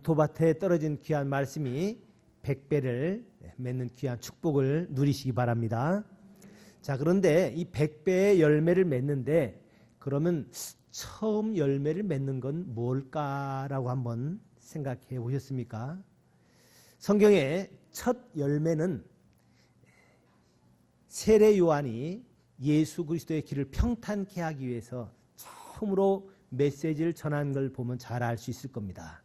녹토밭에 떨어진 귀한 말씀이 100배를 맺는 귀한 축복을 누리시기 바랍니다. 자, 그런데 이 100배의 열매를 맺는데 그러면 처음 열매를 맺는 건 뭘까라고 한번 생각해 보셨습니까? 성경의 첫 열매는 세례 요한이 예수 그리스도의 길을 평탄케 하기 위해서 처음으로 메시지를 전한 걸 보면 잘 알 수 있을 겁니다.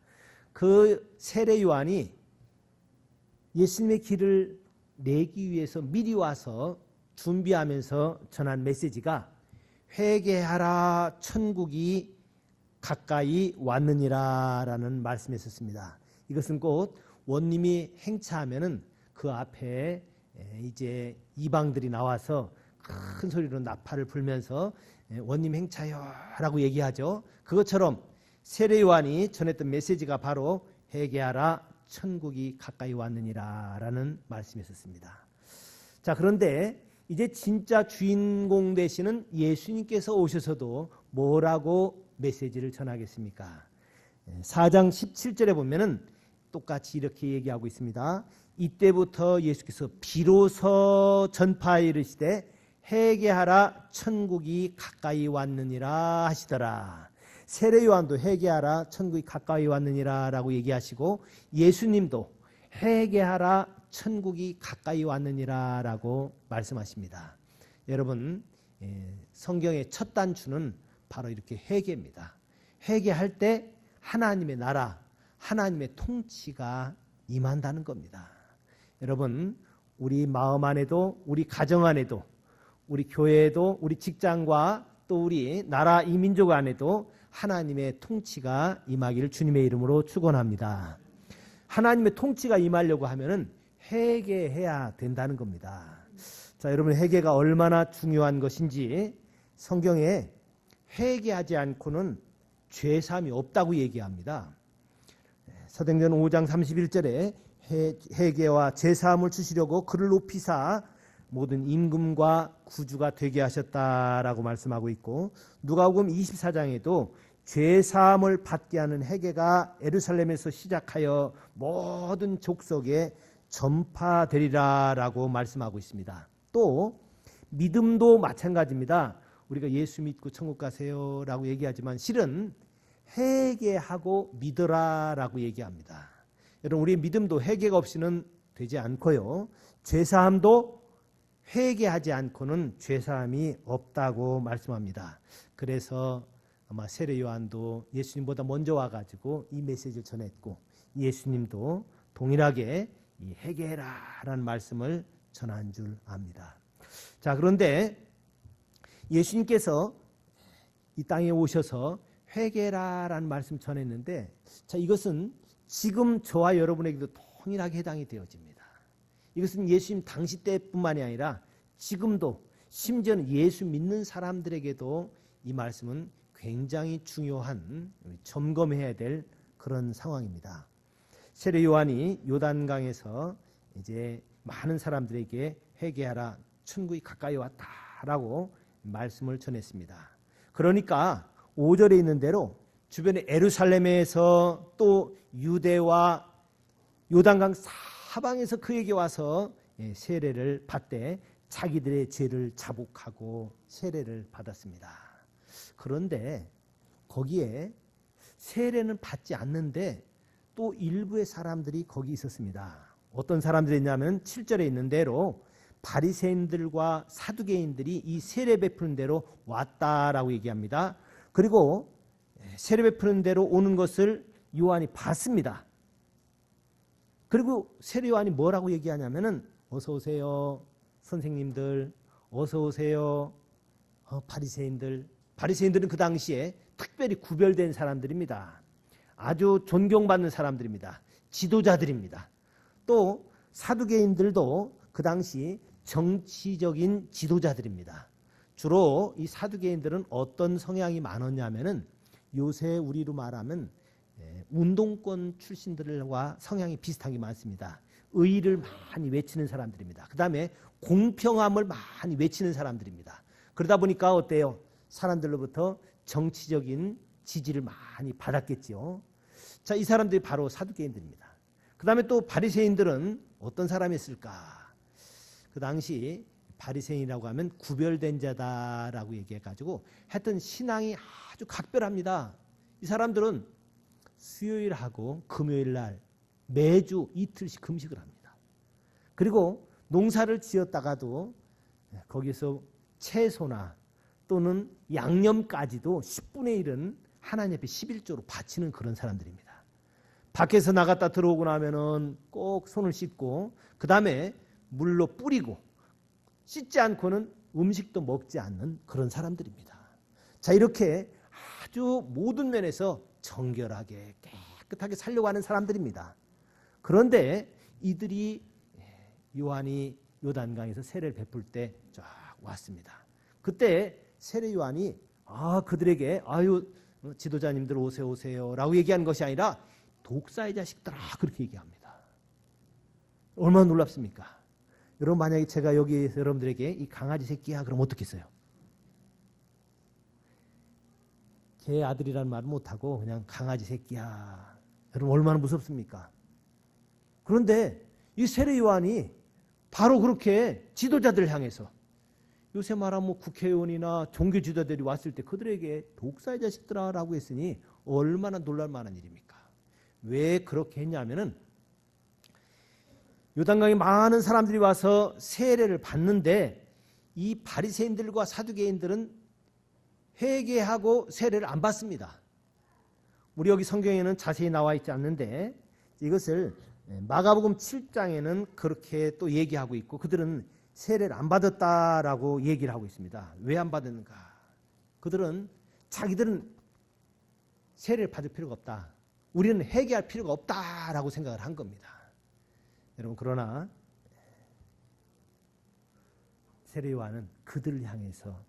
그 세례 요한이 예수님의 길을 내기 위해서 미리 와서 준비하면서 전한 메시지가 회개하라 천국이 가까이 왔느니라 라는 말씀이 있었습니다. 이것은 곧 원님이 행차하면은 그 앞에 이제 이방들이 나와서 큰 소리로 나팔을 불면서 원님 행차요 라고 얘기하죠. 그것처럼 세례 요한이 전했던 메시지가 바로 회개하라 천국이 가까이 왔느니라 라는 말씀이 있었습니다. 자, 그런데 이제 진짜 주인공 되시는 예수님께서 오셔서도 뭐라고 메시지를 전하겠습니까? 4장 17절에 보면은 똑같이 이렇게 얘기하고 있습니다. 이때부터 예수께서 비로소 전파에 이르시되 회개하라 천국이 가까이 왔느니라 하시더라. 세례 요한도 회개하라 천국이 가까이 왔느니라 라고 얘기하시고 예수님도 회개하라 천국이 가까이 왔느니라 라고 말씀하십니다. 여러분, 성경의 첫 단추는 바로 이렇게 회개입니다. 회개할 때 하나님의 나라, 하나님의 통치가 임한다는 겁니다. 여러분, 우리 마음 안에도, 우리 가정 안에도, 우리 교회에도, 우리 직장과 또 우리 나라 이 민족 안에도 하나님의 통치가 임하기를 주님의 이름으로 축원합니다. 하나님의 통치가 임하려고 하면은 회개해야 된다는 겁니다. 자, 여러분, 회개가 얼마나 중요한 것인지 성경에 회개하지 않고는 죄사함이 없다고 얘기합니다. 사도행전 5장 31절에 회개와 죄사함을 주시려고 그를 높이사 모든 임금과 구주가 되게 하셨다라고 말씀하고 있고, 누가복음 24장에도 죄사함을 받게 하는 회개가 예루살렘에서 시작하여 모든 족속에 전파되리라라고 말씀하고 있습니다. 또 믿음도 마찬가지입니다. 우리가 예수 믿고 천국 가세요라고 얘기하지만 실은 회개하고 믿으라라고 얘기합니다. 여러분, 우리의 믿음도 회개가 없이는 되지 않고요. 죄사함도 회개하지 않고는 죄사함이 없다고 말씀합니다. 그래서 아마 세례 요한도 예수님보다 먼저 와가지고 이 메시지를 전했고, 예수님도 동일하게 이 회개해라라는 말씀을 전한 줄 압니다. 자, 그런데 예수님께서 이 땅에 오셔서 회개라라는 말씀 전했는데, 자, 이것은 지금 저와 여러분에게도 동일하게 해당이 되어집니다. 이것은 예수님 당시 때뿐만이 아니라 지금도, 심지어는 예수 믿는 사람들에게도 이 말씀은 굉장히 중요한, 점검해야 될 그런 상황입니다. 세례 요한이 요단강에서 이제 많은 사람들에게 회개하라, 천국이 가까이 왔다라고 말씀을 전했습니다. 그러니까 5절에 있는 대로 주변의 예루살렘에서 또 유대와 요단강 사방에서 그에게 와서 세례를 받되 자기들의 죄를 자복하고 세례를 받았습니다. 그런데 거기에 세례는 받지 않는데 또 일부의 사람들이 거기 있었습니다. 어떤 사람들이냐면 7절에 있는 대로 바리새인들과 사두개인들이 이 세례 베푸는 대로 왔다라고 얘기합니다. 그리고 세례 베푸는 대로 오는 것을 요한이 봤습니다. 그리고 세례 요한이 뭐라고 얘기하냐면은 어서 오세요 선생님들, 어서 오세요 바리새인들. 바리새인들은 그 당시에 특별히 구별된 사람들입니다. 아주 존경받는 사람들입니다. 지도자들입니다. 또 사두개인들도 그 당시 정치적인 지도자들입니다. 주로 이 사두개인들은 어떤 성향이 많았냐면은 요새 우리로 말하면 운동권 출신들과 성향이 비슷한 게 많습니다. 의의를 많이 외치는 사람들입니다. 그 다음에 공평함을 많이 외치는 사람들입니다. 그러다 보니까 어때요? 사람들로부터 정치적인 지지를 많이 받았겠지요. 자, 이 사람들이 바로 사두개인들입니다. 그 다음에 또 바리새인들은 어떤 사람이었을까? 그 당시 바리새인이라고 하면 구별된 자다라고 얘기해가지고 하여튼 신앙이 아주 각별합니다. 이 사람들은 수요일하고 금요일 날 매주 이틀씩 금식을 합니다. 그리고 농사를 지었다가도 거기서 채소나 또는 양념까지도 10분의 1은 하나님 앞에 11조로 바치는 그런 사람들입니다. 밖에서 나갔다 들어오고 나면은 꼭 손을 씻고 그 다음에 물로 뿌리고 씻지 않고는 음식도 먹지 않는 그런 사람들입니다. 자, 이렇게 아주 모든 면에서 정결하게 깨끗하게 살려고 하는 사람들입니다. 그런데 이들이 요한이 요단강에서 세례를 베풀 때 쫙 왔습니다. 그때 세례 요한이 그들에게 지도자님들 오세요 라고 얘기하는 것이 아니라 독사의 자식들아 그렇게 얘기합니다. 얼마나 놀랍습니까? 여러분 만약에 제가 여기에서 여러분들에게 이 강아지 새끼야 그럼 어떻겠어요? 개 아들이라는 말은 못하고 그냥 강아지 새끼야. 여러분 얼마나 무섭습니까? 그런데 이 세례 요한이 바로 그렇게 지도자들을 향해서 요새 말하면 국회의원이나 종교 지도자들이 왔을 때 그들에게 독사의 자식들아 라고 했으니 얼마나 놀랄 만한 일입니까? 왜 그렇게 했냐면은 요단강에 많은 사람들이 와서 세례를 받는데 이 바리새인들과 사두개인들은 회개하고 세례를 안 받습니다. 우리 여기 성경에는 자세히 나와 있지 않는데 이것을 마가복음 7장에는 그렇게 또 얘기하고 있고 그들은 세례를 안 받았다라고 얘기를 하고 있습니다. 왜 안 받았는가? 그들은 자기들은 세례를 받을 필요가 없다. 우리는 회개할 필요가 없다라고 생각을 한 겁니다. 여러분 그러나 세례 요한은 그들을 향해서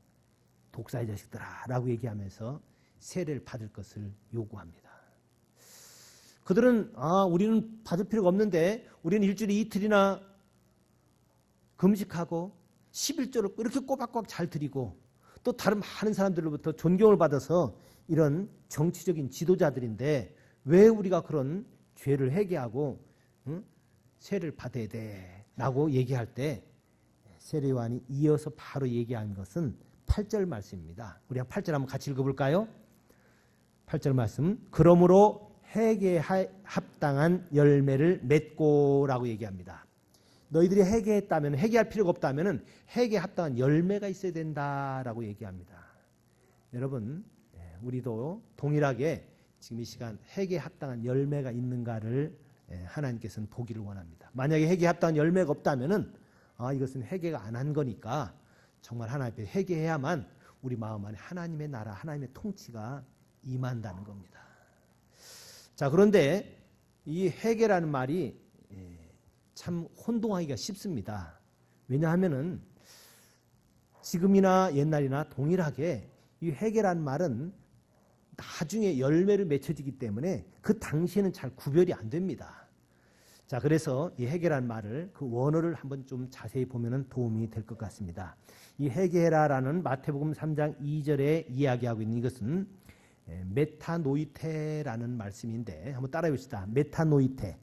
독사의 자식들아 라고 얘기하면서 세례를 받을 것을 요구합니다. 그들은 우리는 받을 필요가 없는데 우리는 일주일에 이틀이나 금식하고 11조를 이렇게 꼬박꼬박 잘 드리고 또 다른 많은 사람들로부터 존경을 받아서 이런 정치적인 지도자들인데 왜 우리가 그런 죄를 회개하고 세례를 받아야 돼 라고 얘기할 때 세례 요한이 이어서 바로 얘기한 것은 8절 말씀입니다. 우리 8절 한번 같이 읽어볼까요? 8절 말씀 그러므로 회개에 합당한 열매를 맺고 라고 얘기합니다. 너희들이 회개했다면 회개할 필요가 없다면 회개에 합당한 열매가 있어야 된다라고 얘기합니다. 여러분 우리도 동일하게 지금 이 시간 회개에 합당한 열매가 있는가를 하나님께서는 보기를 원합니다. 만약에 회개에 합당한 열매가 없다면 이것은 회개가 안 한 거니까 정말 하나님 앞에 회개해야만 우리 마음 안에 하나님의 나라 하나님의 통치가 임한다는 겁니다. 자, 그런데 이 회개라는 말이 참 혼동하기가 쉽습니다. 왜냐하면은 지금이나 옛날이나 동일하게 이 회개라는 말은 나중에 열매를 맺혀지기 때문에 그 당시에는 잘 구별이 안 됩니다. 자, 그래서 이 회개라는 말을 그 원어를 한번 좀 자세히 보면은 도움이 될 것 같습니다. 이 회개라라는 마태복음 3장 2절에 이야기하고 있는 이것은 메타노이테라는 말씀인데 한번 따라해 봅시다. 메타노이테.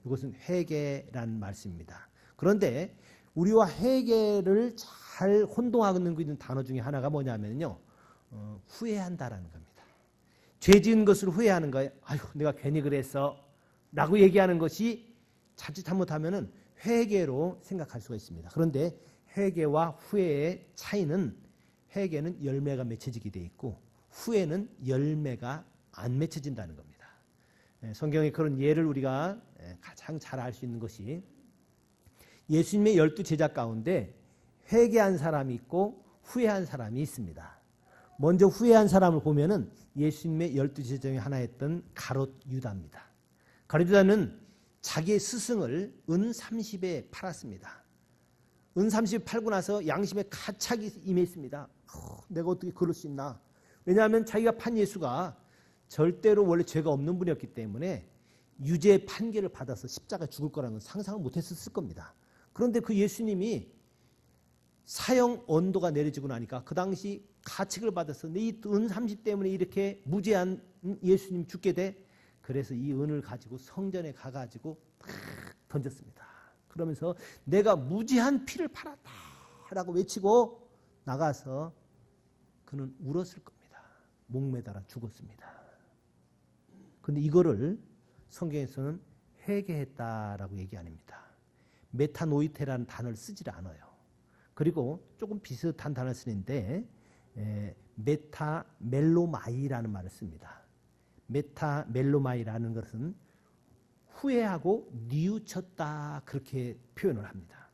이것은 회개라는 말씀입니다. 그런데 우리와 회개를 잘 혼동하고 있는 단어 중에 하나가 뭐냐면요. 후회한다라는 겁니다. 죄 지은 것을 후회하는 거예요. 아유, 내가 괜히 그랬어. 라고 얘기하는 것이 자칫 잘못하면 회개로 생각할 수가 있습니다. 그런데 회개와 후회의 차이는 회개는 열매가 맺혀지게 돼 있고 후회는 열매가 안 맺혀진다는 겁니다. 성경에 그런 예를 우리가 가장 잘 알 수 있는 것이 예수님의 12제자 가운데 회개한 사람이 있고 후회한 사람이 있습니다. 먼저 후회한 사람을 보면은 예수님의 12제자 중에 하나였던 가롯 유다입니다. 가롯 유다는 자기의 스승을 은 30에 팔았습니다. 은 30에 팔고 나서 양심에 가착이 임했습니다. 내가 어떻게 그럴 수 있나? 왜냐하면 자기가 판 예수가 절대로 원래 죄가 없는 분이었기 때문에 유죄 판결을 받아서 십자가 죽을 거라는 건 상상을 못했을 겁니다. 그런데 그 예수님이 사형 언도가 내려지고 나니까 그 당시 가책을 받아서 이 은 30 때문에 이렇게 무죄한 예수님 죽게 돼. 그래서 이 은을 가지고 성전에 가가지고 탁 던졌습니다. 그러면서 내가 무죄한 피를 팔았다라고 외치고 나가서 그는 울었을 겁니다. 목매달아 죽었습니다. 그런데 이거를 성경에서는 회개했다라고 얘기 아닙니다. 메타노이테라는 단어를 쓰질 않아요. 그리고 조금 비슷한 단어를 쓰는데 메타멜로마이라는 말을 씁니다. 메타멜로마이라는 것은 후회하고 뉘우쳤다 그렇게 표현을 합니다.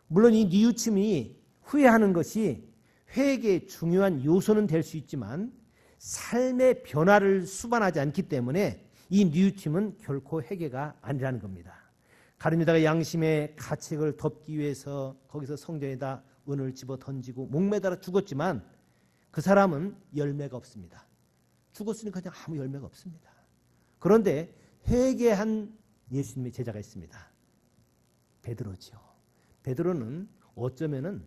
물론 이 뉘우침이 후회하는 것이 회개의 중요한 요소는 될 수 있지만 삶의 변화를 수반하지 않기 때문에 이 뉘우침은 결코 회개가 아니라는 겁니다. 가룟 유다가 양심의 가책을 덮기 위해서 거기서 성전에다 은을 집어 던지고 목매달아 죽었지만 그 사람은 열매가 없습니다. 죽었으니까 그냥 아무 열매가 없습니다. 그런데 회개한 예수님의 제자가 있습니다. 베드로지요. 베드로는 어쩌면은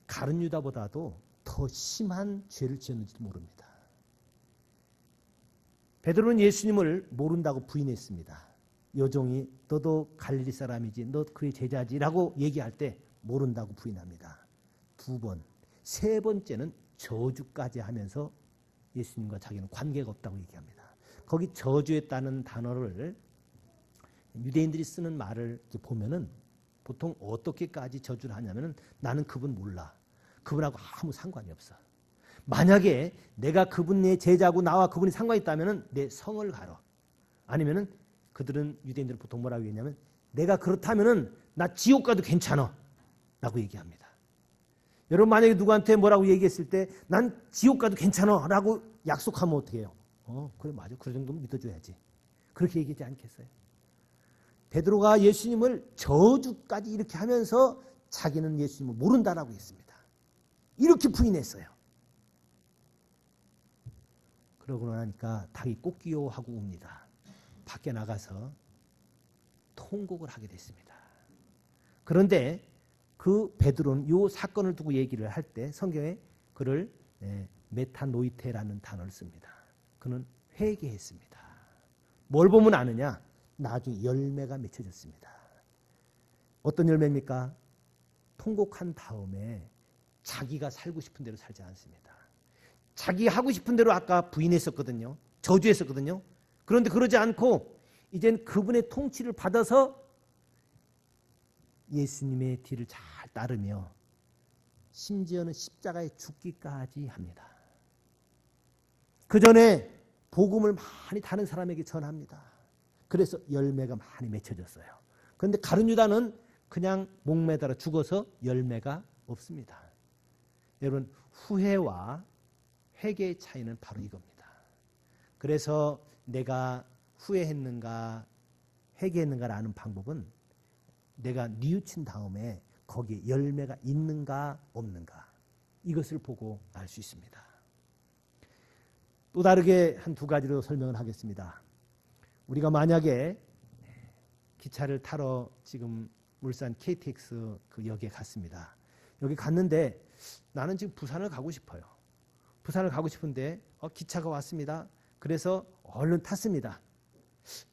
가룟 유다보다도 더 심한 죄를 지었는지도 모릅니다. 베드로는 예수님을 모른다고 부인했습니다. 여종이 너도 갈릴리 사람이지 너 그의 제자지라고 얘기할 때 모른다고 부인합니다. 2번, 3번째는 저주까지 하면서 예수님과 자기는 관계가 없다고 얘기합니다. 거기 저주했다는 단어를 유대인들이 쓰는 말을 보면은 보통 어떻게까지 저주를 하냐면은 나는 그분 몰라. 그분하고 아무 상관이 없어. 만약에 내가 그분의 제자고 나와 그분이 상관이 있다면은 내 성을 가려. 아니면은 그들은 유대인들은 보통 뭐라고 얘기하냐면 내가 그렇다면은 나 지옥 가도 괜찮아 라고 얘기합니다. 여러분 만약에 누구한테 뭐라고 얘기했을 때 난 지옥 가도 괜찮아 라고 약속하면 어떻게 해요? 그래 맞아. 그 정도면 믿어줘야지. 그렇게 얘기하지 않겠어요? 베드로가 예수님을 저주까지 이렇게 하면서 자기는 예수님을 모른다라고 했습니다. 이렇게 부인했어요. 그러고 나니까 닭이 꽃기요 하고 옵니다. 밖에 나가서 통곡을 하게 됐습니다. 그런데 그 베드로는 이 사건을 두고 얘기를 할 때 성경에 그를 메타노이테라는 단어를 씁니다. 그는 회개했습니다. 뭘 보면 아느냐? 나중에 열매가 맺혀졌습니다. 어떤 열매입니까? 통곡한 다음에 자기가 살고 싶은 대로 살지 않습니다. 자기 하고 싶은 대로 아까 부인했었거든요. 저주했었거든요. 그런데 그러지 않고 이젠 그분의 통치를 받아서 예수님의 뒤를 잘 따르며 심지어는 십자가에 죽기까지 합니다. 그 전에 복음을 많이 다른 사람에게 전합니다. 그래서 열매가 많이 맺혀졌어요. 그런데 가룟 유다는 그냥 목매달아 죽어서 열매가 없습니다. 여러분 후회와 회개의 차이는 바로 이겁니다. 그래서 내가 후회했는가 회개했는가를 아는 방법은 내가 뉘우친 다음에 거기에 열매가 있는가 없는가 이것을 보고 알 수 있습니다. 또 다르게 한 2가지로 설명을 하겠습니다. 우리가 만약에 기차를 타러 지금 울산 KTX 그 역에 갔습니다. 여기 갔는데 나는 지금 부산을 가고 싶어요. 부산을 가고 싶은데 기차가 왔습니다. 그래서 얼른 탔습니다.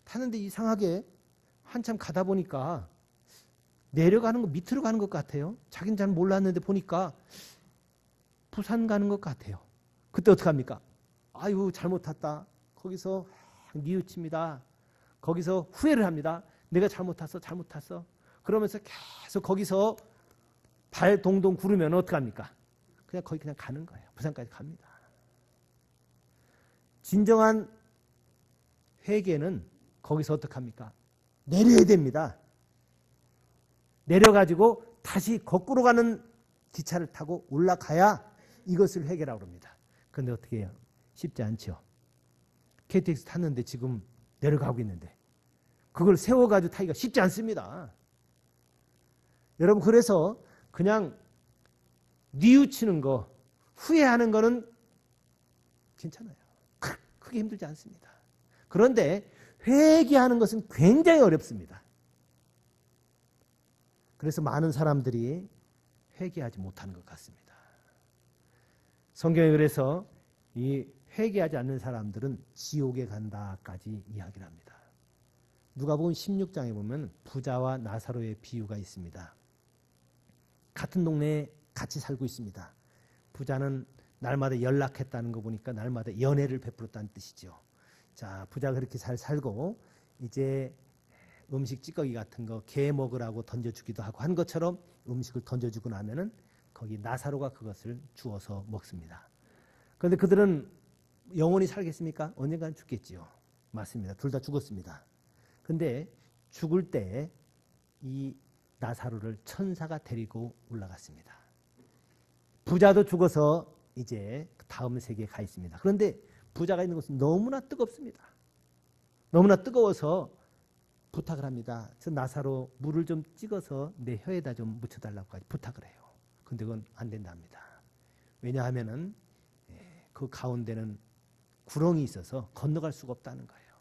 탔는데 이상하게 한참 가다 보니까 내려가는 거 밑으로 가는 것 같아요. 자기는 잘 몰랐는데 보니까 부산 가는 것 같아요. 그때 어떡합니까? 아유 잘못 탔다. 거기서 뉘우칩니다. 거기서 후회를 합니다. 내가 잘못 탔어. 그러면서 계속 거기서 발 동동 구르면 어떡합니까? 그냥 거기 그냥 가는 거예요. 부산까지 갑니다. 진정한 회개는 거기서 어떡합니까? 내려야 됩니다. 내려가지고 다시 거꾸로 가는 기차를 타고 올라가야 이것을 회개라고 합니다. 그런데 어떻게 해요? 쉽지 않죠. KTX 탔는데 지금 내려가고 있는데 그걸 세워가지고 타기가 쉽지 않습니다. 여러분 그래서 그냥 뉘우치는 거, 후회하는 거는 괜찮아요. 크게 힘들지 않습니다. 그런데 회개하는 것은 굉장히 어렵습니다. 그래서 많은 사람들이 회개하지 못하는 것 같습니다. 성경에 그래서 이 회개하지 않는 사람들은 지옥에 간다까지 이야기를 합니다. 누가복음 16장에 보면 부자와 나사로의 비유가 있습니다. 같은 동네에 같이 살고 있습니다. 부자는 날마다 연락했다는 거 보니까 날마다 연애를 베풀었다는 뜻이죠. 자, 부자가 그렇게 잘 살고 이제 음식 찌꺼기 같은 거 개 먹으라고 던져주기도 하고 한 것처럼 음식을 던져주고 나면은 거기 나사로가 그것을 주워서 먹습니다. 그런데 그들은 영원히 살겠습니까? 언젠가는 죽겠지요. 맞습니다. 둘 다 죽었습니다. 근데 죽을 때 이 나사로를 천사가 데리고 올라갔습니다. 부자도 죽어서 이제 다음 세계에 가 있습니다. 그런데 부자가 있는 곳은 너무나 뜨겁습니다. 너무나 뜨거워서 부탁을 합니다. 저 나사로 물을 좀 찍어서 내 혀에다 좀 묻혀달라고까지 부탁을 해요. 근데 그건 안 된답니다. 왜냐하면은 그 가운데는 구렁이 있어서 건너갈 수가 없다는 거예요.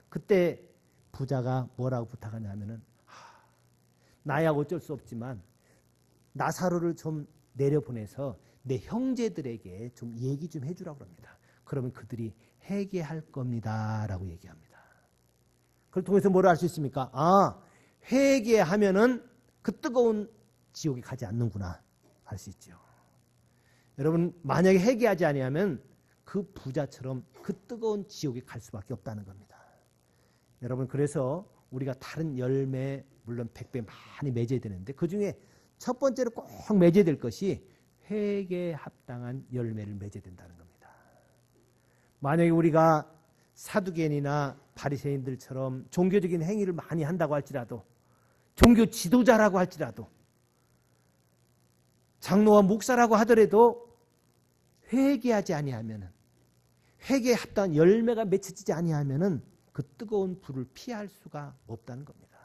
그때 부자가 뭐라고 부탁하냐면은 나야 어쩔 수 없지만 나사로를 좀 내려보내서 내 형제들에게 좀 얘기 좀 해주라고 합니다. 그러면 그들이 회개할 겁니다 라고 얘기합니다. 그걸 통해서 뭐를 알 수 있습니까? 아, 회개하면은 그 뜨거운 지옥에 가지 않는구나 알 수 있죠. 여러분 만약에 회개하지 아니하면 그 부자처럼 그 뜨거운 지옥에 갈 수밖에 없다는 겁니다. 여러분 그래서 우리가 다른 열매 물론 100배 많이 맺어야 되는데 그중에 첫 번째로 꼭 맺어야 될 것이 회개에 합당한 열매를 맺어야 된다는 겁니다. 만약에 우리가 사두개인이나 바리새인들처럼 종교적인 행위를 많이 한다고 할지라도 종교 지도자라고 할지라도 장로와 목사라고 하더라도 회개하지 아니하면은 회개에 합당한 열매가 맺혀지지 아니하면은 그 뜨거운 불을 피할 수가 없다는 겁니다.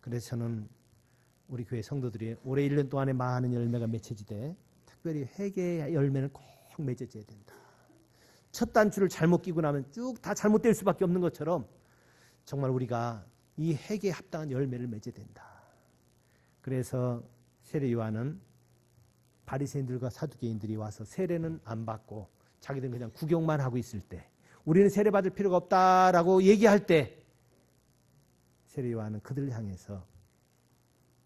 그래서 저는 우리 교회 성도들이 올해 1년 동안에 많은 열매가 맺혀지되 특별히 회개의 열매는 꼭 맺어져야 된다. 첫 단추를 잘못 끼고 나면 쭉 다 잘못될 수밖에 없는 것처럼 정말 우리가 이 회개에 합당한 열매를 맺어야 된다. 그래서 세례 요한은 바리새인들과 사두개인들이 와서 세례는 안 받고 자기들은 그냥 구경만 하고 있을 때 우리는 세례 받을 필요가 없다라고 얘기할 때 세례 요한은 그들을 향해서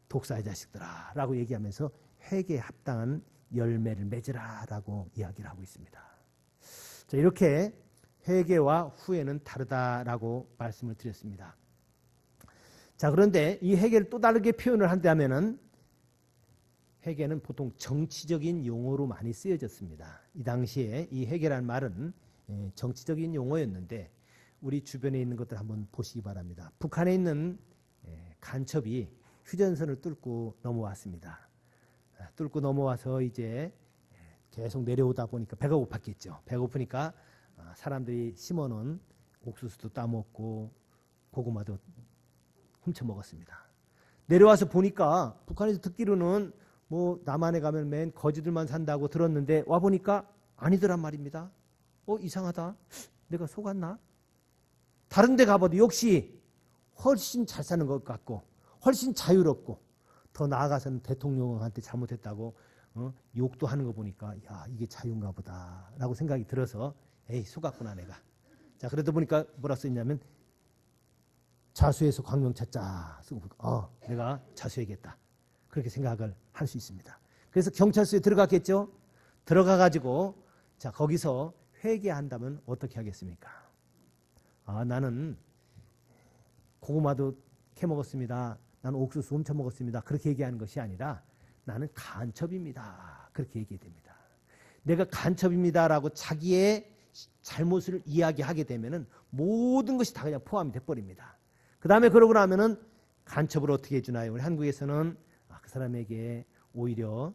독사의 자식들아 라고 얘기하면서 회개에 합당한 열매를 맺으라 라고 이야기를 하고 있습니다. 자, 이렇게 회개와 후회는 다르다라고 말씀을 드렸습니다. 자, 그런데 이 회개를 또 다르게 표현을 한다면은 회개는 보통 정치적인 용어로 많이 쓰여졌습니다. 이 당시에 이 회개라는 말은 정치적인 용어였는데 우리 주변에 있는 것들 한번 보시기 바랍니다. 북한에 있는 간첩이 휴전선을 뚫고 넘어왔습니다. 뚫고 넘어와서 이제 계속 내려오다 보니까 배가 고팠겠죠. 배가 고프니까 사람들이 심어놓은 옥수수도 따먹고 고구마도 훔쳐 먹었습니다. 내려와서 보니까 북한에서 듣기로는 뭐 남한에 가면 맨 거지들만 산다고 들었는데 와 보니까 아니더란 말입니다. 이상하다. 내가 속았나? 다른 데 가봐도 역시 훨씬 잘 사는 것 같고 훨씬 자유롭고 더 나아가서는 대통령한테 잘못했다고 욕도 하는 거 보니까 야 이게 자유인가 보다 라고 생각이 들어서 에이 속았구나 내가. 자 그러다 보니까 뭐라 써있냐면 자수해서 광명 찾자 쓰고 내가 자수해야겠다 그렇게 생각을 할 수 있습니다. 그래서 경찰서에 들어갔겠죠. 들어가가지고 자 거기서 회개한다면 어떻게 하겠습니까? 나는 고구마도 캐먹었습니다. 나는 옥수수 훔쳐 먹었습니다. 그렇게 얘기하는 것이 아니라 나는 간첩입니다. 그렇게 얘기해야 됩니다. 내가 간첩입니다라고 자기의 잘못을 이야기하게 되면은 모든 것이 다 그냥 포함이 돼버립니다. 그 다음에 그러고 나면은 간첩을 어떻게 해주나요? 우리 한국에서는 그 사람에게 오히려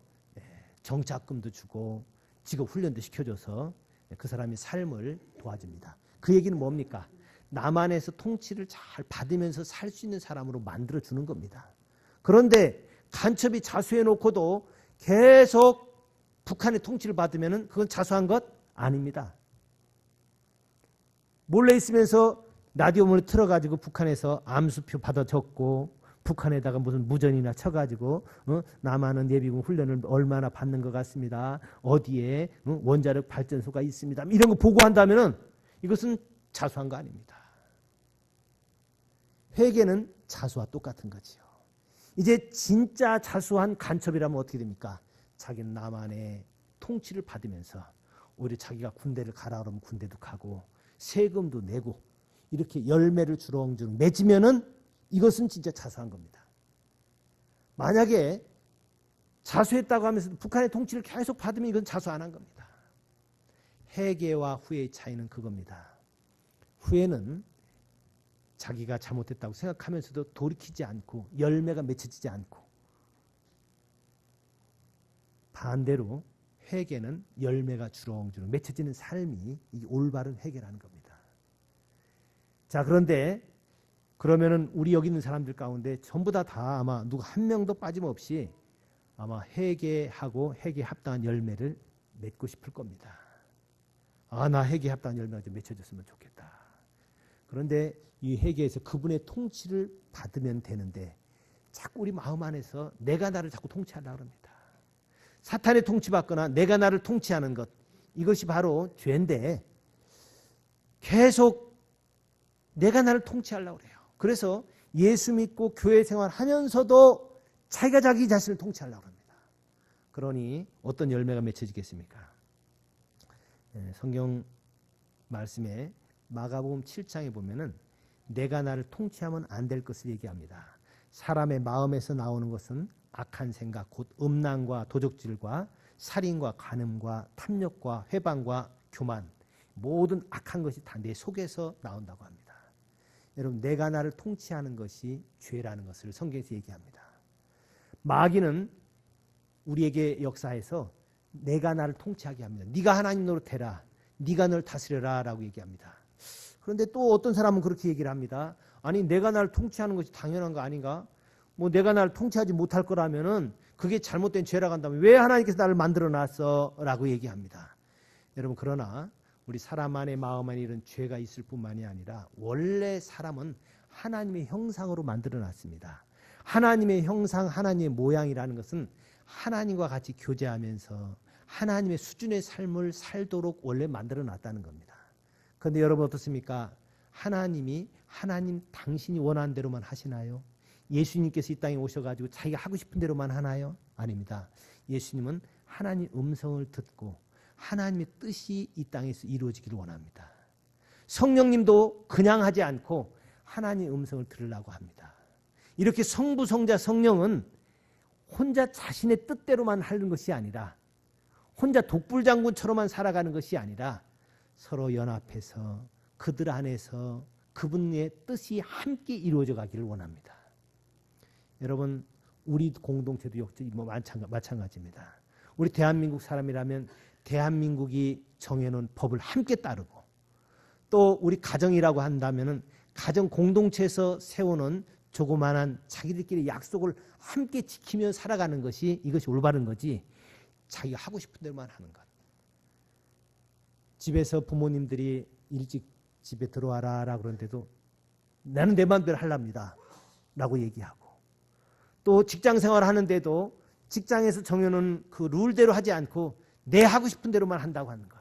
정착금도 주고 직업 훈련도 시켜줘서 그 사람의 삶을 도와줍니다. 그 얘기는 뭡니까? 남한에서 통치를 잘 받으면서 살 수 있는 사람으로 만들어주는 겁니다. 그런데 간첩이 자수해놓고도 계속 북한의 통치를 받으면 그건 자수한 것 아닙니다. 몰래 있으면서 라디오문을 틀어가지고 북한에서 암수표 받아 적고 북한에다가 무슨 무전이나 쳐가지고 남한은 예비군 훈련을 얼마나 받는 것 같습니다. 어디에 원자력 발전소가 있습니다. 이런 거 보고한다면은 이것은 자수한 거 아닙니다. 회개는 자수와 똑같은 거지요. 이제 진짜 자수한 간첩이라면 어떻게 됩니까? 자기는 남한의 통치를 받으면서 오히려 자기가 군대를 가라 그러면 군대도 가고 세금도 내고 이렇게 열매를 주렁주렁 맺으면은 이것은 진짜 자수한 겁니다. 만약에 자수했다고 하면서도 북한의 통치를 계속 받으면 이건 자수 안 한 겁니다. 회개와 후회의 차이는 그겁니다. 후회는 자기가 잘못했다고 생각하면서도 돌이키지 않고 열매가 맺혀지지 않고, 반대로 회개는 열매가 주렁주렁 맺혀지는 삶이 이 올바른 회개라는 겁니다. 자, 그런데 그러면은 우리 여기 있는 사람들 가운데 전부 다 아마 누구 한 명도 빠짐없이 아마 회개하고 회개에 합당한 열매를 맺고 싶을 겁니다. 아, 나 회개에 합당한 열매가 좀 맺혀졌으면 좋겠다. 그런데 이 회개에서 그분의 통치를 받으면 되는데 자꾸 우리 마음 안에서 내가 나를 자꾸 통치하려고 합니다. 사탄의 통치받거나 내가 나를 통치하는 것, 이것이 바로 죄인데 계속 내가 나를 통치하려고 그래요. 그래서 예수 믿고 교회 생활하면서도 자기가 자기 자신을 통치하려고 합니다. 그러니 어떤 열매가 맺혀지겠습니까? 성경 말씀에 마가복음 7장에 보면은 내가 나를 통치하면 안 될 것을 얘기합니다. 사람의 마음에서 나오는 것은 악한 생각, 곧 음란과 도적질과 살인과 간음과 탐욕과 회방과 교만, 모든 악한 것이 다 내 속에서 나온다고 합니다. 여러분, 내가 나를 통치하는 것이 죄라는 것을 성경에서 얘기합니다. 마귀는 우리에게 역사해서 내가 나를 통치하게 합니다. 네가 하나님 노릇해라, 네가 널 다스려라 라고 얘기합니다. 그런데 또 어떤 사람은 그렇게 얘기를 합니다. 아니, 내가 나를 통치하는 것이 당연한 거 아닌가? 뭐 내가 나를 통치하지 못할 거라면은 그게 잘못된 죄라고 한다면 왜 하나님께서 나를 만들어 놨어? 라고 얘기합니다. 여러분, 그러나 우리 사람 안에 마음 안에 이런 죄가 있을 뿐만이 아니라 원래 사람은 하나님의 형상으로 만들어 놨습니다. 하나님의 형상, 하나님의 모양이라는 것은 하나님과 같이 교제하면서 하나님의 수준의 삶을 살도록 원래 만들어 놨다는 겁니다. 그런데 여러분 어떻습니까? 하나님 당신이 원하는 대로만 하시나요? 예수님께서 이 땅에 오셔가지고 자기가 하고 싶은 대로만 하나요? 아닙니다. 예수님은 하나님 음성을 듣고 하나님의 뜻이 이 땅에서 이루어지기를 원합니다. 성령님도 그냥 하지 않고 하나님의 음성을 들으려고 합니다. 이렇게 성부, 성자, 성령은 혼자 자신의 뜻대로만 하는 것이 아니라 혼자 독불장군처럼만 살아가는 것이 아니라 서로 연합해서 그들 안에서 그분의 뜻이 함께 이루어져 가기를 원합니다. 여러분, 우리 공동체도 역시 마찬가지입니다. 우리 대한민국 사람이라면 대한민국이 정해놓은 법을 함께 따르고, 또 우리 가정이라고 한다면 가정 공동체에서 세우는 조그마한 자기들끼리 약속을 함께 지키며 살아가는 것이, 이것이 올바른 거지, 자기가 하고 싶은 대로만 하는 것. 집에서 부모님들이 일찍 집에 들어와라 라고 그러는데도 나는 내 마음대로 하랍니다 라고 얘기하고, 또 직장 생활을 하는데도 직장에서 정해놓은 그 룰대로 하지 않고 내 하고 싶은 대로만 한다고 하는 것.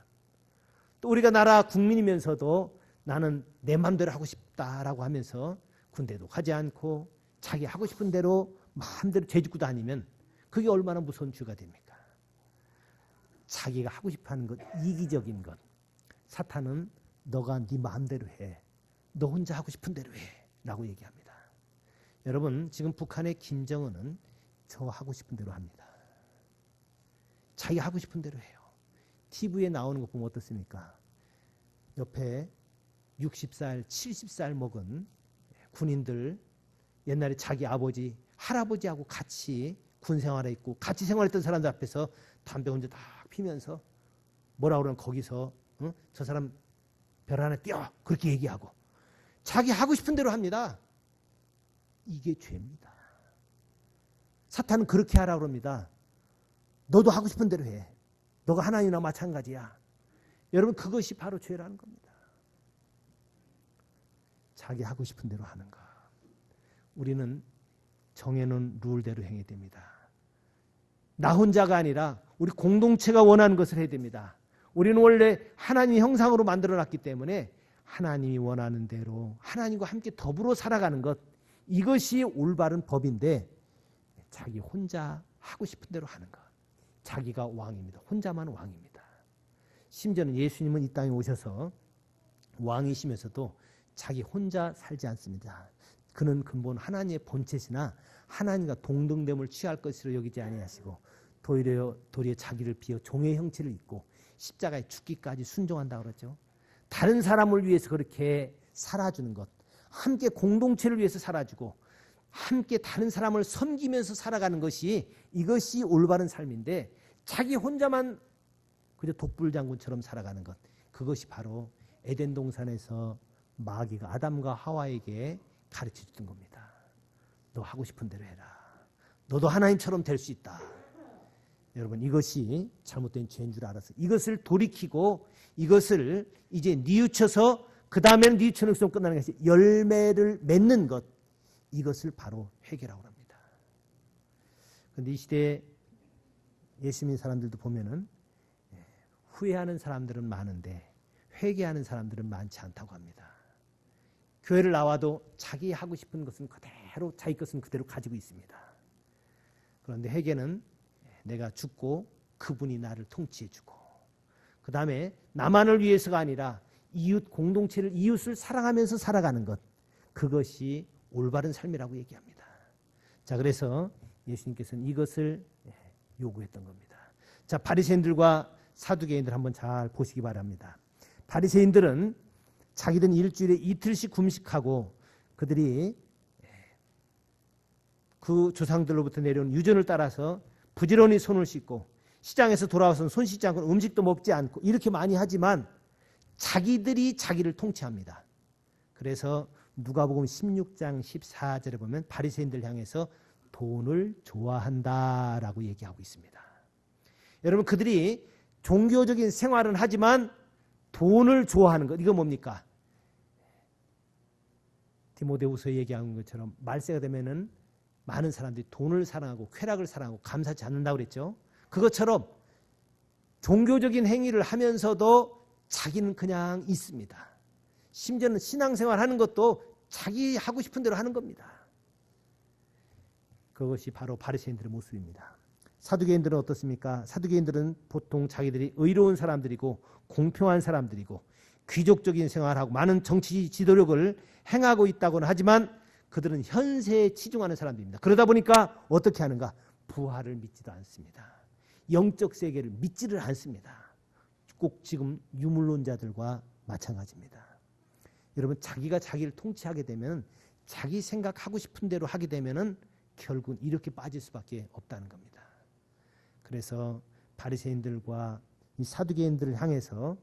또 우리가 나라 국민이면서도 나는 내 마음대로 하고 싶다라고 하면서 군대도 가지 않고 자기 하고 싶은 대로 마음대로 죄짓고 다니면 그게 얼마나 무서운 죄가 됩니까? 자기가 하고 싶어하는 것, 이기적인 것. 사탄은 너가 네 마음대로 해, 너 혼자 하고 싶은 대로 해 라고 얘기합니다. 여러분, 지금 북한의 김정은은 저 하고 싶은 대로 합니다. 자기 하고 싶은 대로 해요. TV에 나오는 거 보면 어떻습니까? 옆에 60살, 70살 먹은 군인들, 옛날에 자기 아버지, 할아버지하고 같이 군 생활에 있고 같이 생활했던 사람들 앞에서 담배 혼자 딱 피면서 뭐라 그러면 거기서 저 사람 별 하나 띄워 그렇게 얘기하고 자기 하고 싶은 대로 합니다. 이게 죄입니다. 사탄은 그렇게 하라고 합니다. 너도 하고 싶은 대로 해. 너가 하나님이나 마찬가지야. 여러분, 그것이 바로 죄라는 겁니다. 자기 하고 싶은 대로 하는 것. 우리는 정해놓은 룰대로 행해야 됩니다. 나 혼자가 아니라 우리 공동체가 원하는 것을 해야 됩니다. 우리는 원래 하나님의 형상으로 만들어놨기 때문에 하나님이 원하는 대로 하나님과 함께 더불어 살아가는 것, 이것이 올바른 법인데 자기 혼자 하고 싶은 대로 하는 것, 자기가 왕입니다. 혼자만 왕입니다. 심지어는 예수님은 이 땅에 오셔서 왕이시면서도 자기 혼자 살지 않습니다. 그는 근본 하나님의 본체시나 하나님과 동등됨을 취할 것으로 여기지 아니하시고 도리어 자기를 비어 종의 형체를 입고 십자가에 죽기까지 순종한다고 그러죠. 다른 사람을 위해서 그렇게 살아주는 것, 함께 공동체를 위해서 살아주고 함께 다른 사람을 섬기면서 살아가는 것이, 이것이 올바른 삶인데 자기 혼자만 그저 독불장군처럼 살아가는 것, 그것이 바로 에덴 동산에서 마귀가 아담과 하와에게 가르쳐 주던 겁니다. 너 하고 싶은 대로 해라. 너도 하나님처럼 될 수 있다. 여러분, 이것이 잘못된 죄인 줄 알아서 이것을 돌이키고 이것을 이제 뉘우쳐서 그 다음에는 뉘우쳐는 것으로 끝나는 것이 열매를 맺는 것, 이것을 바로 회개라고 합니다. 그런데 이 시대에 예수 믿는 사람들도 보면은 후회하는 사람들은 많은데 회개하는 사람들은 많지 않다고 합니다. 교회를 나와도 자기 하고 싶은 것은 그대로, 자기 것은 그대로 가지고 있습니다. 그런데 회개는 내가 죽고 그분이 나를 통치해주고, 그 다음에 나만을 위해서가 아니라 이웃 공동체를, 이웃을 사랑하면서 살아가는 것, 그것이 올바른 삶이라고 얘기합니다. 자, 그래서 예수님께서는 이것을 요구했던 겁니다. 자, 바리새인들과 사두개인들 한번 잘 보시기 바랍니다. 바리새인들은 자기들은 일주일에 이틀씩 금식하고 그들이 그 조상들로부터 내려온 유전을 따라서 부지런히 손을 씻고 시장에서 돌아와서는 손 씻지 않고 음식도 먹지 않고 이렇게 많이 하지만 자기들이 자기를 통치합니다. 그래서 누가복음 16장 14절에 보면 바리새인들 향해서 돈을 좋아한다라고 얘기하고 있습니다. 여러분, 그들이 종교적인 생활은 하지만 돈을 좋아하는 것, 이거 뭡니까? 디모데후서에 얘기한 것처럼 말세가 되면은 많은 사람들이 돈을 사랑하고 쾌락을 사랑하고 감사치 않는다고 그랬죠. 그것처럼 종교적인 행위를 하면서도 자기는 그냥 있습니다. 심지어는 신앙생활 하는 것도 자기 하고 싶은 대로 하는 겁니다. 그것이 바로 바리새인들의 모습입니다. 사두개인들은 어떻습니까? 사두개인들은 보통 자기들이 의로운 사람들이고 공평한 사람들이고 귀족적인 생활하고 많은 정치 지도력을 행하고 있다고는 하지만 그들은 현세에 치중하는 사람들입니다. 그러다 보니까 어떻게 하는가? 부활을 믿지도 않습니다. 영적 세계를 믿지를 않습니다. 꼭 지금 유물론자들과 마찬가지입니다. 여러분, 자기가 자기를 통치하게 되면, 자기 생각하고 싶은 대로 하게 되면은 결국 이렇게 빠질 수밖에 없다는 겁니다. 그래서 바리새인들과 이 사두개인들을 향해서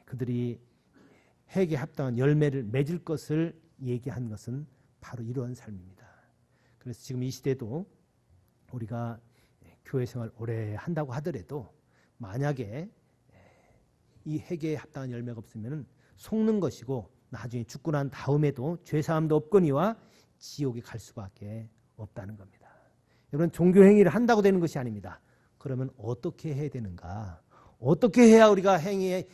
그들이 회개에 합당한 열매를 맺을 것을 얘기한 것은 바로 이러한 삶입니다. 그래서 지금 이 시대도 우리가 교회 생활 오래 한다고 하더라도 만약에 이 회개에 합당한 열매가 없으면 속는 것이고 나중에 죽고 난 다음에도 죄사함도 없거니와 지옥에 갈 수밖에 없다는 겁니다. 여러분, 종교 행위를 한다고 되는 것이 아닙니다. 그러면 어떻게 해야 되는가? 어떻게 해야 우리가 회개에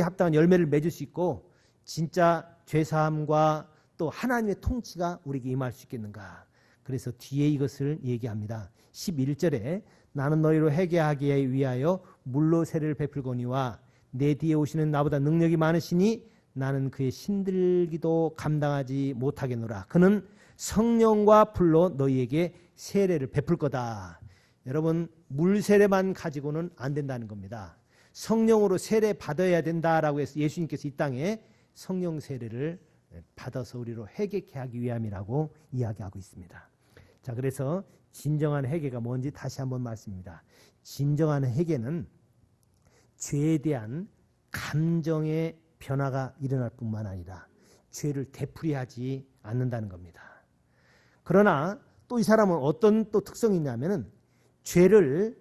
합당한 열매를 맺을 수 있고 진짜 죄사함과 또 하나님의 통치가 우리에게 임할 수 있겠는가? 그래서 뒤에 이것을 얘기합니다. 11절에 나는 너희로 회개하기 위하여 물로 세례를 베풀거니와 내 뒤에 오시는 나보다 능력이 많으시니 나는 그의 신들기도 감당하지 못하겠노라. 그는 성령과 불로 너희에게 세례를 베풀 거다. 여러분, 물 세례만 가지고는 안 된다는 겁니다. 성령으로 세례 받아야 된다라고 해서 예수님께서 이 땅에 성령 세례를 받아서 우리로 회개케 하기 위함이라고 이야기하고 있습니다. 자, 그래서 진정한 회개가 뭔지 다시 한번 말씀입니다. 진정한 회개는 죄에 대한 감정의 변화가 일어날 뿐만 아니라 죄를 되풀이하지 않는다는 겁니다. 그러나 또 이 사람은 어떤 또 특성이 있냐면은 죄를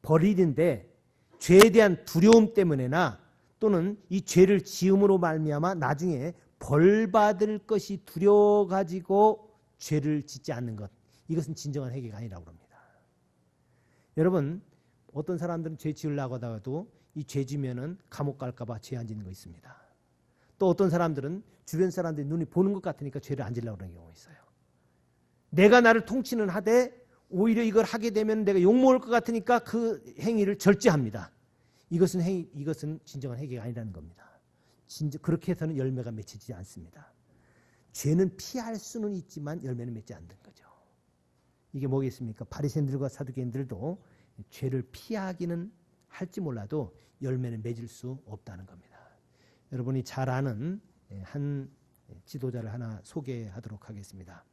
버리는데 죄에 대한 두려움 때문에나 또는 이 죄를 지음으로 말미암아 나중에 벌 받을 것이 두려워 가지고 죄를 짓지 않는 것, 이것은 진정한 회개가 아니라고 합니다. 여러분, 어떤 사람들은 죄 지으려고 하다가도 이 죄 지면은 감옥 갈까 봐 죄 안 짓는 거 있습니다. 또 어떤 사람들은 주변 사람들이 눈이 보는 것 같으니까 죄를 안 지려고 하는 경우가 있어요. 내가 나를 통치는 하되 오히려 이걸 하게 되면 내가 욕먹을 것 같으니까 그 행위를 절제합니다. 이것은 진정한 회개가 아니라는 겁니다. 그렇게 해서는 열매가 맺히지 않습니다. 죄는 피할 수는 있지만 열매는 맺지 않는 거죠. 이게 뭐겠습니까? 바리새인들과 사두개인들도 죄를 피하기는 할지 몰라도 열매는 맺을 수 없다는 겁니다. 여러분이 잘 아는 한 지도자를 하나 소개하도록 하겠습니다.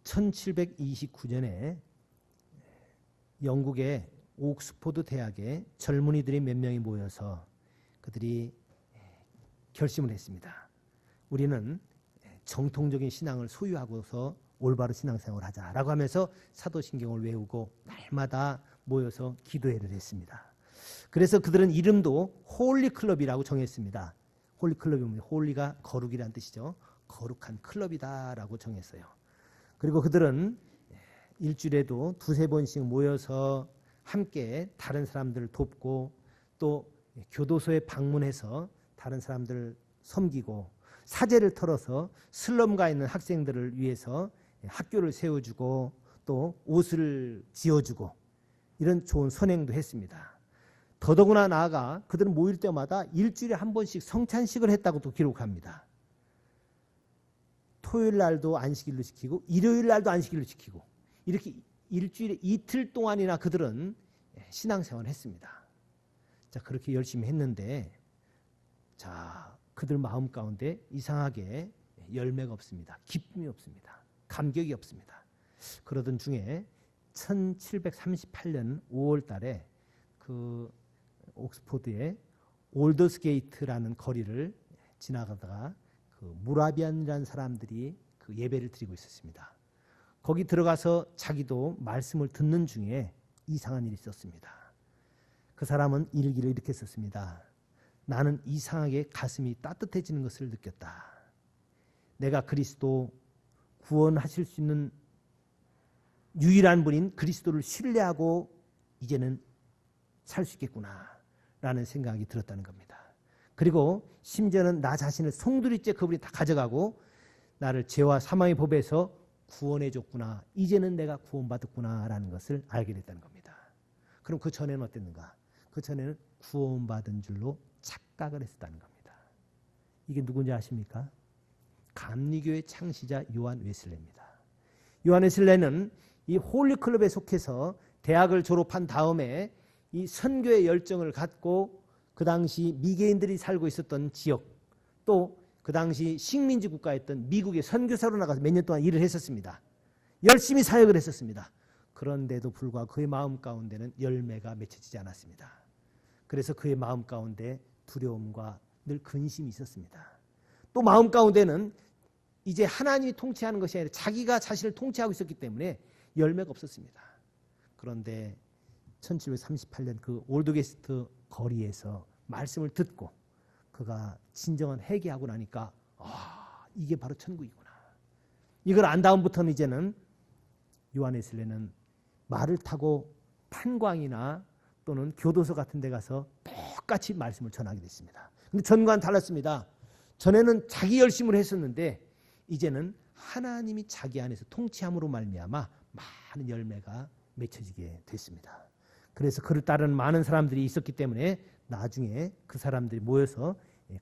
1729년에 영국의 옥스포드 대학에 젊은이들이 몇 명이 모여서 그들이 결심을 했습니다. 우리는 정통적인 신앙을 소유하고서 올바른 신앙생활을 하자라고 하면서 사도신경을 외우고 날마다 모여서 기도회를 했습니다. 그래서 그들은 이름도 홀리클럽이라고 정했습니다. 홀리클럽이 뭡니까? 홀리가 거룩이라는 뜻이죠. 거룩한 클럽이다라고 정했어요. 그리고 그들은 일주일에도 두세 번씩 모여서 함께 다른 사람들을 돕고 또 교도소에 방문해서 다른 사람들을 섬기고 사제를 털어서 슬럼가 있는 학생들을 위해서 학교를 세워주고 또 옷을 지어주고 이런 좋은 선행도 했습니다. 더더구나 나아가 그들은 모일 때마다 일주일에 한 번씩 성찬식을 했다고도 기록합니다. 토요일 날도 안식일로 지키고 일요일 날도 안식일로 지키고 이렇게 일주일에 이틀 동안이나 그들은 신앙생활을 했습니다. 자, 그렇게 열심히 했는데 자, 그들 마음 가운데 이상하게 열매가 없습니다. 기쁨이 없습니다. 감격이 없습니다. 그러던 중에 1738년 5월 달에 그 옥스포드의 올더스게이트라는 거리를 지나가다가 그 무라비안이라는 사람들이 그 예배를 드리고 있었습니다. 거기 들어가서 자기도 말씀을 듣는 중에 이상한 일이 있었습니다. 그 사람은 일기를 이렇게 썼습니다. 나는 이상하게 가슴이 따뜻해지는 것을 느꼈다. 내가 그리스도 구원하실 수 있는 유일한 분인 그리스도를 신뢰하고 이제는 살 수 있겠구나 라는 생각이 들었다는 겁니다. 그리고 심지어는 나 자신을 송두리째 그분이 다 가져가고 나를 죄와 사망의 법에서 구원해 줬구나. 이제는 내가 구원받았구나 라는 것을 알게 됐다는 겁니다. 그럼 그 전에는 어땠는가? 그 전에는 구원받은 줄로 착각을 했었다는 겁니다. 이게 누군지 아십니까? 감리교의 창시자 요한 웨슬레입니다. 요한 웨슬레는 이 홀리클럽에 속해서 대학을 졸업한 다음에 이 선교의 열정을 갖고 그 당시 미개인들이 살고 있었던 지역 또 그 당시 식민지 국가였던 미국에 선교사로 나가서 몇 년 동안 일을 했었습니다. 열심히 사역을 했었습니다. 그런데도 불구하고 그의 마음 가운데는 열매가 맺혀지지 않았습니다. 그래서 그의 마음 가운데 두려움과 늘 근심이 있었습니다. 또 마음 가운데는 이제 하나님이 통치하는 것이 아니라 자기가 자신을 통치하고 있었기 때문에 열매가 없었습니다. 그런데 1738년 그 올드게스트 거리에서 말씀을 듣고 그가 진정한 회개하고 나니까 이게 바로 천국이구나. 이걸 안 다음부터는 이제는 요한 웨슬레는 말을 타고 탄광이나 또는 교도소 같은 데 가서 똑같이 말씀을 전하게 됐습니다. 근데 전과는 달랐습니다. 전에는 자기 열심으로 했었는데 이제는 하나님이 자기 안에서 통치함으로 말미암아 많은 열매가 맺혀지게 됐습니다. 그래서 그를 따르는 많은 사람들이 있었기 때문에 나중에 그 사람들이 모여서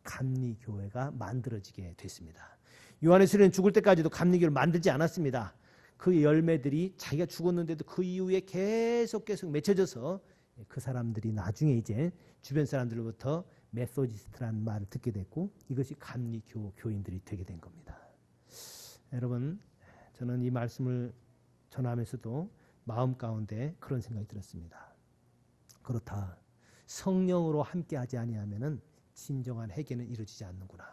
감리교회가 만들어지게 됐습니다. 요한 웨슬레는 죽을 때까지도 감리교를 만들지 않았습니다. 그 열매들이 자기가 죽었는데도 그 이후에 계속 맺혀져서 그 사람들이 나중에 이제 주변 사람들로부터 메소디스트라는 말을 듣게 됐고 이것이 감리교 교인들이 되게 된 겁니다. 여러분, 저는 이 말씀을 전하면서도 마음 가운데 그런 생각이 들었습니다. 그렇다. 성령으로 함께하지 아니하면은 진정한 회개는 이루어지지 않는구나.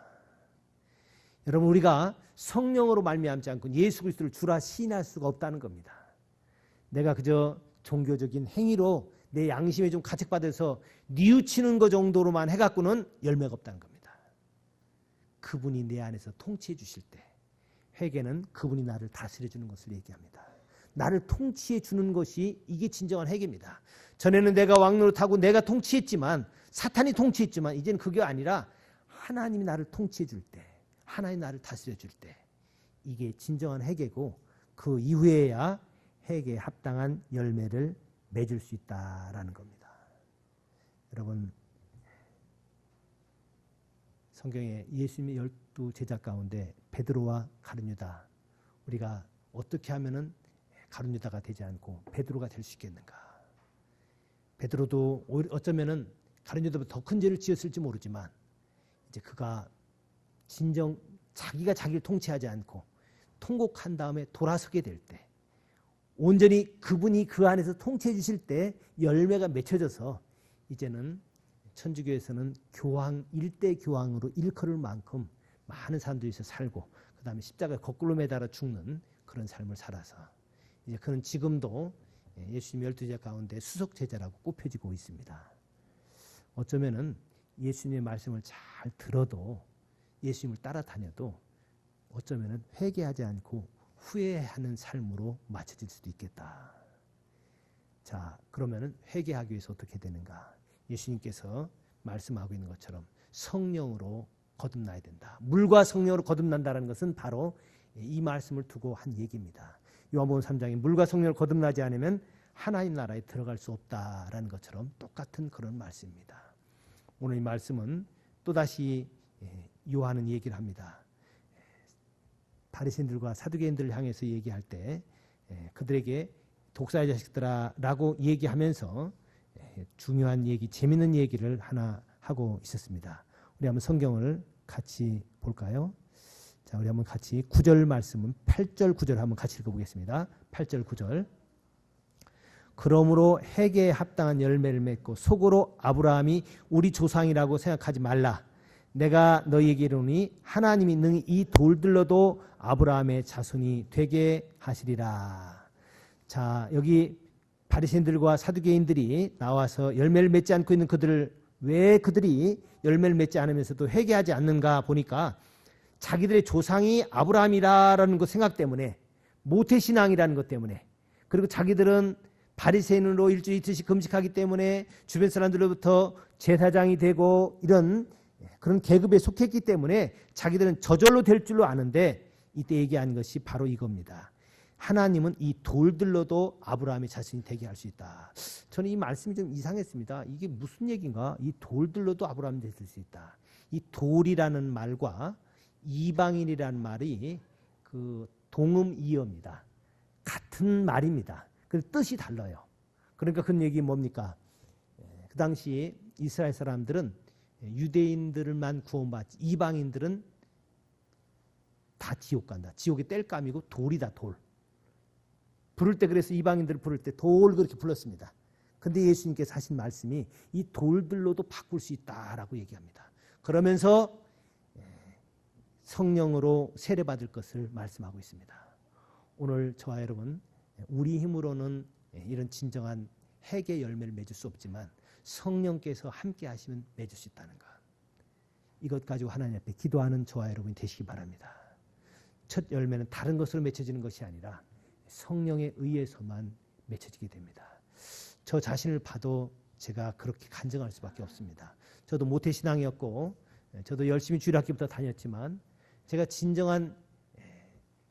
여러분, 우리가 성령으로 말미암지 않고 예수 그리스도를 주라 시인할 수가 없다는 겁니다. 내가 그저 종교적인 행위로 내 양심에 좀 가책받아서 뉘우치는 것 정도로만 해갖고는 열매가 없다는 겁니다. 그분이 내 안에서 통치해 주실 때 회개는 그분이 나를 다스려 주는 것을 얘기합니다. 나를 통치해 주는 것이 이게 진정한 회개입니다. 전에는 내가 왕노릇하고 내가 통치했지만, 사탄이 통치했지만, 이제는 그게 아니라 하나님이 나를 통치해 줄 때, 하나님이 나를 다스려 줄 때, 이게 진정한 회개고, 그 이후에야 회개에 합당한 열매를 맺을 수 있다라는 겁니다. 여러분, 성경에 예수님의 12 제자 가운데 베드로와 가룟 유다, 우리가 어떻게 하면은 가룟 유다가 되지 않고 베드로가 될 수 있겠는가? 베드로도 어쩌면은 가룟 유다보다 더 큰 죄를 지었을지 모르지만, 이제 그가 진정 자기가 자기를 통치하지 않고 통곡한 다음에 돌아서게 될 때, 온전히 그분이 그 안에서 통치해 주실 때 열매가 맺혀져서 이제는 천주교에서는 교황, 일대 교황으로 일컬을 만큼 많은 사람들이 살고, 그 다음에 십자가에 거꾸로 매달아 죽는 그런 삶을 살아서, 이제 그는 지금도 예수님 12제자 가운데 수석 제자라고 꼽혀지고 있습니다. 어쩌면은 예수님의 말씀을 잘 들어도, 예수님을 따라다녀도 어쩌면은 회개하지 않고 후회하는 삶으로 맞춰질 수도 있겠다. 자, 그러면은 회개하기 위해서 어떻게 되는가? 예수님께서 말씀하고 있는 것처럼 성령으로 거듭나야 된다. 물과 성령으로 거듭난다는 것은 바로 이 말씀을 두고 한 얘기입니다. 요한복음 3장에 물과 성령으로 거듭나지 않으면 하나님 나라에 들어갈 수 없다라는 것처럼 똑같은 그런 말씀입니다. 오늘 이 말씀은 또다시 요한은 얘기를 합니다. 바리새인들과 사두개인들을 향해서 얘기할 때 그들에게 독사의 자식들아 라고 얘기하면서 중요한 얘기, 재미있는 얘기를 하나 하고 있었습니다. 우리 한번 성경을 같이 볼까요? 자, 우리 한번 같이 9절 말씀은 8절 9절 한번 같이 읽어보겠습니다. 8절 9절. 그러므로 회개에 합당한 열매를 맺고 속으로 아브라함이 우리 조상이라고 생각하지 말라. 내가 너희에게 이르노니 하나님이 능히 이 돌들로도 아브라함의 자손이 되게 하시리라. 자, 여기 바리새인들과 사두개인들이 나와서 열매를 맺지 않고 있는 그들을, 왜 그들이 열매를 맺지 않으면서도 회개하지 않는가 보니까 자기들의 조상이 아브라함이라는 그 생각 때문에, 모태신앙이라는 것 때문에, 그리고 자기들은 바리새인으로 일주일 이틀씩 금식하기 때문에 주변 사람들로부터 제사장이 되고 이런 그런 계급에 속했기 때문에 자기들은 저절로 될 줄로 아는데, 이때 얘기한 것이 바로 이겁니다. 하나님은 이 돌들로도 아브라함의 자손이 되게 할 수 있다. 저는 이 말씀이 좀 이상했습니다. 이게 무슨 얘기인가? 이 돌들로도 아브라함이 될 수 있다. 이 돌이라는 말과 이방인이라는 말이 그 동음이어입니다. 같은 말입니다. 그 뜻이 달라요. 그러니까 그 얘기 뭡니까? 그 당시 이스라엘 사람들은 유대인들만 구원받지, 이방인들은 다 지옥 간다. 지옥의 땔감이고 돌이다, 돌. 부를 때, 그래서 이방인들을 부를 때 돌 그렇게 불렀습니다. 근데 예수님께서 하신 말씀이 이 돌들로도 바꿀 수 있다라고 얘기합니다. 그러면서 성령으로 세례받을 것을 말씀하고 있습니다. 오늘 저와 여러분, 우리 힘으로는 이런 진정한 회개 열매를 맺을 수 없지만 성령께서 함께 하시면 맺을 수 있다는 것. 이것 가지고 하나님 앞에 기도하는 저와 여러분이 되시기 바랍니다. 첫 열매는 다른 것으로 맺혀지는 것이 아니라 성령에 의해서만 맺혀지게 됩니다. 저 자신을 봐도 제가 그렇게 간증할 수밖에 없습니다. 저도 모태신앙이었고, 저도 열심히 주일학교부터 다녔지만, 제가 진정한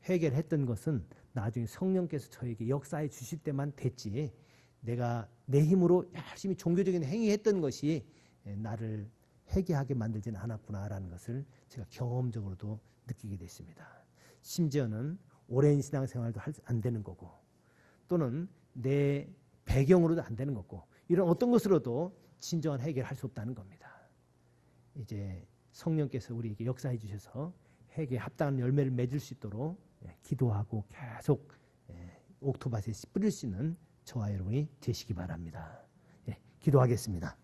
회개를 했던 것은 나중에 성령께서 저에게 역사해 주실 때만 됐지, 내가 내 힘으로 열심히 종교적인 행위했던 것이 나를 회개하게 만들지는 않았구나라는 것을 제가 경험적으로도 느끼게 됐습니다. 심지어는 오랜 신앙생활도 안 되는 거고, 또는 내 배경으로도 안 되는 거고, 이런 어떤 것으로도 진정한 해결을 할 수 없다는 겁니다. 이제 성령께서 우리에게 역사해 주셔서 회개에 합당한 열매를 맺을 수 있도록 기도하고 계속 옥토밭에 뿌릴 수 있는 저와 여러분이 되시기 바랍니다. 기도하겠습니다.